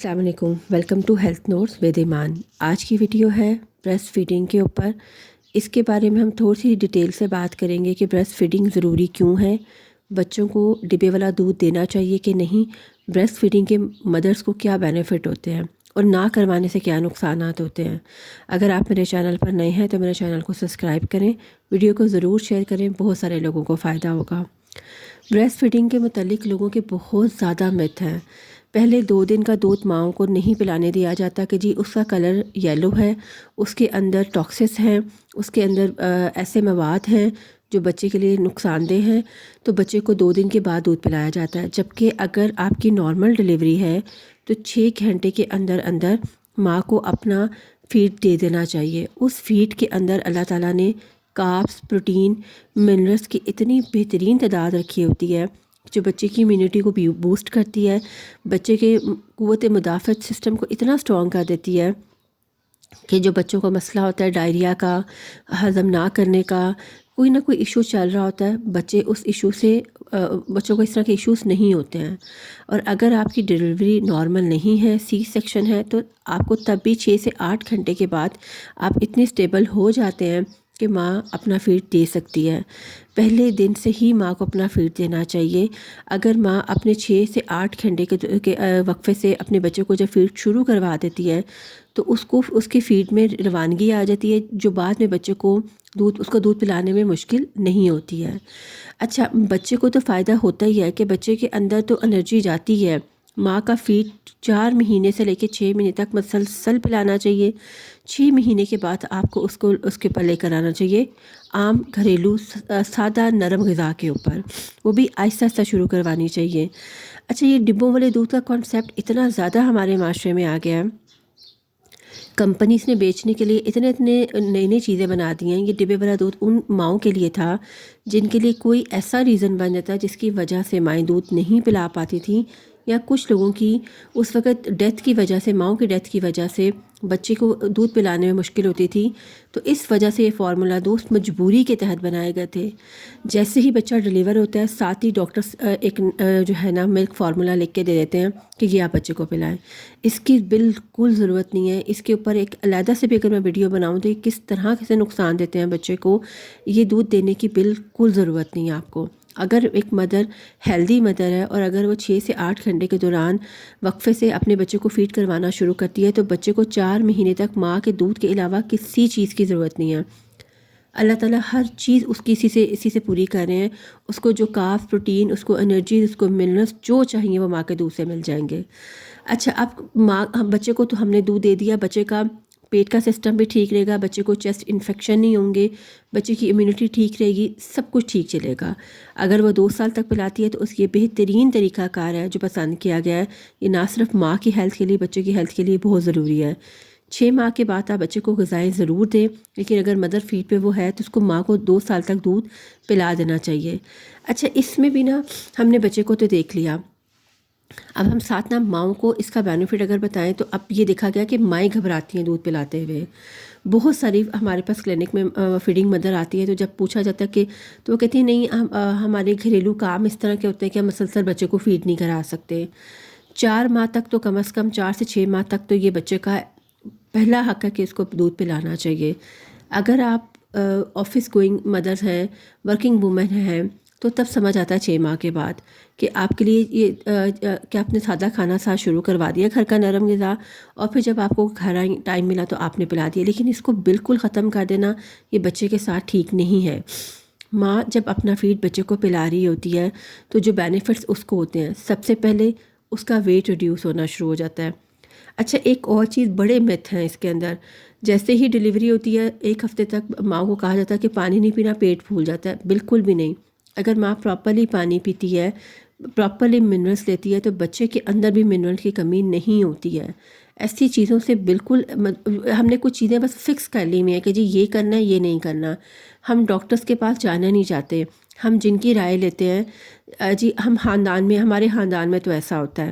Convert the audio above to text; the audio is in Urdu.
السلام علیکم، welcome to health notes with Iman. آج کی ویڈیو ہے بریسٹ فیڈنگ کے اوپر۔ اس کے بارے میں ہم تھوڑی سی ڈیٹیل سے بات کریں گے کہ بریسٹ فیڈنگ ضروری کیوں ہے، بچوں کو ڈبے والا دودھ دینا چاہیے کہ نہیں، بریسٹ فیڈنگ کے مدرس کو کیا بینیفٹ ہوتے ہیں اور نہ کروانے سے کیا نقصانات ہوتے ہیں۔ اگر آپ میرے چینل پر نئے ہیں تو میرے چینل کو سبسکرائب کریں، ویڈیو کو ضرور شیئر کریں، بہت سارے لوگوں کو فائدہ ہوگا۔ بریسٹ فیڈنگ کے متعلق لوگوں کے بہت زیادہ مت ہیں۔ پہلے 2 دن کا دودھ ماؤں کو نہیں پلانے دیا جاتا کہ جی اس کا کلر یلو ہے، اس کے اندر ٹاکسس ہیں، اس کے اندر ایسے مواد ہیں جو بچے کے لیے نقصان دہ ہیں، تو بچے کو 2 دن کے بعد دودھ پلایا جاتا ہے۔ جبکہ اگر آپ کی نارمل ڈلیوری ہے تو 6 گھنٹے کے اندر اندر ماں کو اپنا فیڈ دے دینا چاہیے۔ اس فیڈ کے اندر اللہ تعالیٰ نے کاربس، پروٹین، منرلس کی اتنی بہترین تعداد رکھی ہوتی ہے جو بچے کی امیونٹی کو بوسٹ کرتی ہے، بچے کے قوت مدافعت سسٹم کو اتنا اسٹرانگ کر دیتی ہے کہ جو بچوں کا مسئلہ ہوتا ہے ڈائریا کا، ہضم نہ کرنے کا، کوئی نہ کوئی ایشو چل رہا ہوتا ہے، بچے اس ایشو سے بچوں کو اس طرح کے ایشوز نہیں ہوتے ہیں۔ اور اگر آپ کی ڈلیوری نارمل نہیں ہے، سی سیکشن ہے، تو آپ کو تب بھی 6 سے 8 گھنٹے کے بعد آپ اتنے اسٹیبل ہو جاتے ہیں کہ ماں اپنا فیڈ دے سکتی ہے۔ پہلے دن سے ہی ماں کو اپنا فیڈ دینا چاہیے۔ اگر ماں اپنے 6 سے 8 گھنٹے کے وقفے سے اپنے بچے کو جب فیڈ شروع کروا دیتی ہے تو اس کی فیڈ میں روانگی آ جاتی ہے، جو بعد میں بچے کو اس کو دودھ پلانے میں مشکل نہیں ہوتی ہے۔ اچھا، بچے کو تو فائدہ ہوتا ہی ہے کہ بچے کے اندر تو انرجی جاتی ہے۔ ماں کا فیڈ 4 مہینے سے لے کے 6 مہینے تک مسلسل پلانا چاہیے۔ 6 مہینے کے بعد آپ کو اس کے پلے کرانا چاہیے عام گھریلو سادہ نرم غذا کے اوپر، وہ بھی آہستہ آہستہ شروع کروانی چاہیے۔ اچھا، یہ ڈبوں والے دودھ کا کانسیپٹ اتنا زیادہ ہمارے معاشرے میں آ گیا ہے، کمپنیز نے بیچنے کے لیے اتنے نئی نئی چیزیں بنا دی ہیں۔ یہ ڈبے والا دودھ ان ماؤں کے لیے تھا جن کے لیے کوئی ایسا ریزن بن جاتا جس کی وجہ سے مائیں دودھ نہیں پلا پاتی تھیں، یا کچھ لوگوں کی اس وقت ڈیتھ کی وجہ سے، ماؤں کی ڈیتھ کی وجہ سے بچے کو دودھ پلانے میں مشکل ہوتی تھی، تو اس وجہ سے یہ فارمولا دوست مجبوری کے تحت بنائے گئے تھے۔ جیسے ہی بچہ ڈلیور ہوتا ہے، ساتھ ہی ڈاکٹرز ایک جو ہے نا ملک فارمولا لکھ کے دے دیتے ہیں کہ یہ آپ بچے کو پلائیں۔ اس کی بالکل ضرورت نہیں ہے۔ اس کے اوپر ایک علیحدہ سے بھی اگر میں ویڈیو بناؤں تو یہ کس طرح سے نقصان دیتے ہیں بچے کو، یہ دودھ دینے کی بالکل ضرورت نہیں ہے آپ کو۔ اگر ایک مدر ہیلدی مدر ہے اور اگر وہ 6 سے 8 گھنٹے کے دوران وقفے سے اپنے بچے کو فیڈ کروانا شروع کرتی ہے تو بچے کو 4 مہینے تک ماں کے دودھ کے علاوہ کسی چیز کی ضرورت نہیں ہے۔ اللہ تعالیٰ ہر چیز اس کی اسی سے پوری کر رہے ہیں۔ اس کو جو کاربس، پروٹین، اس کو انرجی، اس کو منرلس جو چاہیے وہ ماں کے دودھ سے مل جائیں گے۔ اچھا، اب بچے کو تو ہم نے دودھ دے دیا، بچے کا پیٹ کا سسٹم بھی ٹھیک رہے گا، بچے کو چیسٹ انفیکشن نہیں ہوں گے، بچے کی امیونٹی ٹھیک رہے گی، سب کچھ ٹھیک چلے گا۔ اگر وہ 2 سال تک پلاتی ہے تو اس کی بہترین طریقہ کار ہے جو پسند کیا گیا ہے۔ یہ نہ صرف ماں کی ہیلتھ کے لیے، بچے کی ہیلتھ کے لیے بہت ضروری ہے۔ 6 ماہ کے بعد آپ بچے کو غذائیں ضرور دیں، لیکن اگر مدر فیڈ پہ وہ ہے تو اس کو ماں کو 2 سال تک دودھ پلا دینا چاہیے۔ اچھا، اس میں بھی نا ہم نے بچے کو تو دیکھ لیا، اب ہم ساتھ نہ ماؤں کو اس کا بینیفٹ اگر بتائیں تو اب یہ دیکھا گیا کہ مائیں گھبراتی ہیں دودھ پلاتے ہوئے۔ بہت ساری ہمارے پاس کلینک میں فیڈنگ مدر آتی ہے، تو جب پوچھا جاتا ہے کہ تو وہ کہتی ہیں نہیں، ہمارے گھریلو کام اس طرح کے ہوتے ہیں کہ ہم مسلسل بچے کو فیڈ نہیں کرا سکتے۔ 4 ماہ تک تو کم از کم 4 سے 6 ماہ تک تو یہ بچے کا پہلا حق ہے کہ اس کو دودھ پلانا چاہیے۔ اگر آپ آفس گوئنگ مدرز ہیں، ورکنگ وومن ہیں، تو تب سمجھ آتا ہے 6 ماہ کے بعد کہ آپ کے لیے یہ کہ آپ نے سادہ کھانا ساتھ شروع کروا دیا، گھر کا نرم غذا، اور پھر جب آپ کو گھر ٹائم ملا تو آپ نے پلا دیا، لیکن اس کو بالکل ختم کر دینا یہ بچے کے ساتھ ٹھیک نہیں ہے۔ ماں جب اپنا فیڈ بچے کو پلا رہی ہوتی ہے تو جو بینیفٹس اس کو ہوتے ہیں، سب سے پہلے اس کا ویٹ ریڈیوس ہونا شروع ہو جاتا ہے۔ اچھا، ایک اور چیز، بڑے میتھ ہیں اس کے اندر۔ جیسے ہی ڈلیوری ہوتی ہے 1 ہفتے تک ماں کو کہا جاتا ہے کہ پانی نہیں پینا، پیٹ پھول جاتا ہے، بالکل بھی نہیں۔ اگر ماں پراپرلی پانی پیتی ہے، پراپرلی منرلس لیتی ہے، تو بچے کے اندر بھی منرل کی کمی نہیں ہوتی ہے۔ ایسی چیزوں سے بالکل ہم نے کچھ چیزیں بس فکس کر لی ہوئی ہیں کہ جی یہ کرنا ہے، یہ نہیں کرنا۔ ہم ڈاکٹرز کے پاس جانا نہیں چاہتے، ہم جن کی رائے لیتے ہیں جی ہمارے خاندان میں تو ایسا ہوتا ہے۔